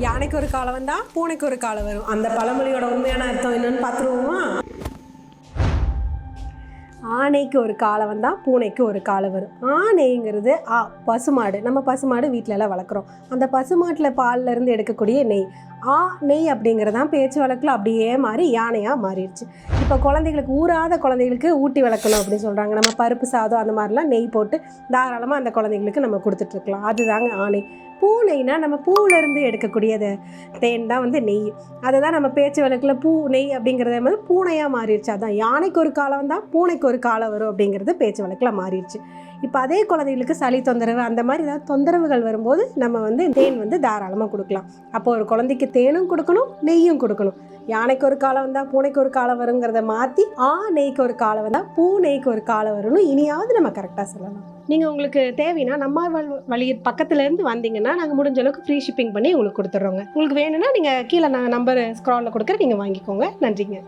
யானைக்கு ஒரு காலம் வந்தா பூனைக்கு ஒரு காலம் வரும். அந்த பழமொழியோட உண்மையான அர்த்தம் என்னன்னு பார்த்துருவோமா? ஆனைக்கு ஒரு காலம் வந்தால் பூனைக்கு ஒரு காலம் வரும். ஆனைங்கிறது பசுமாடு. நம்ம பசுமாடு வீட்டிலலாம் வளர்க்குறோம். அந்த பசுமாட்டில் பாலில் இருந்து எடுக்கக்கூடிய நெய். நெய் அப்படிங்கிறதான் பேச்சு வழக்கில் அப்படியே மாறி யானையாக மாறிடுச்சு. இப்போ குழந்தைகளுக்கு ஊறாத குழந்தைகளுக்கு ஊட்டி வளர்க்கணும் அப்படின்னு சொல்கிறாங்க. நம்ம பருப்பு சாதம் அந்த மாதிரிலாம் நெய் போட்டு தாராளமாக அந்த குழந்தைங்களுக்கு நம்ம கொடுத்துட்ருக்கலாம். அதுதாங்க ஆணை. பூனைனா நம்ம பூவிலேருந்து எடுக்கக்கூடியது தேன் தான் நெய். அதை தான் நம்ம பேச்சு வழக்கில் பூ நெய் அப்படிங்கிறத வந்து பூனையாக மாறிடுச்சு. அதான் யானைக்கு ஒரு காலம் வந்தால் பூனைக்கு ஒரு காலம் வரும் அப்படிங்கிறது பேச்சு வழக்கில் மாறிடுச்சு. இப்போ அதே குழந்தைகளுக்கு சளி தொந்தரவு அந்த மாதிரி ஏதாவது தொந்தரவுகள் வரும்போது நம்ம தேன் தாராளமாக கொடுக்கலாம். அப்போ ஒரு குழந்தைக்கு தேனும் கொடுக்கணும், நெய்யும் கொடுக்கணும். யானைக்கு ஒரு காலம் வந்தால் பூனைக்கு ஒரு காலம் வருங்கிறத மாற்றி நெய்க்கு ஒரு காலம் வந்தால் பூ நெய்க்கு ஒரு காலம் வரும்னு இனியாவது நம்ம கரெக்டாக சொல்லலாம். நீங்கள் உங்களுக்கு தேவைன்னா நம்ம வழி பக்கத்துலேருந்து வந்தீங்கன்னா நாங்கள் முடிஞ்ச அளவுக்கு ஃப்ரீ ஷிப்பிங் பண்ணி உங்களுக்கு கொடுத்துட்றோங்க. உங்களுக்கு வேணும்னா நீங்கள் கீழே நான் நம்பர் ஸ்க்ராலில் கொடுக்குற நீங்கள் வாங்கிக்கோங்க. நன்றிங்க.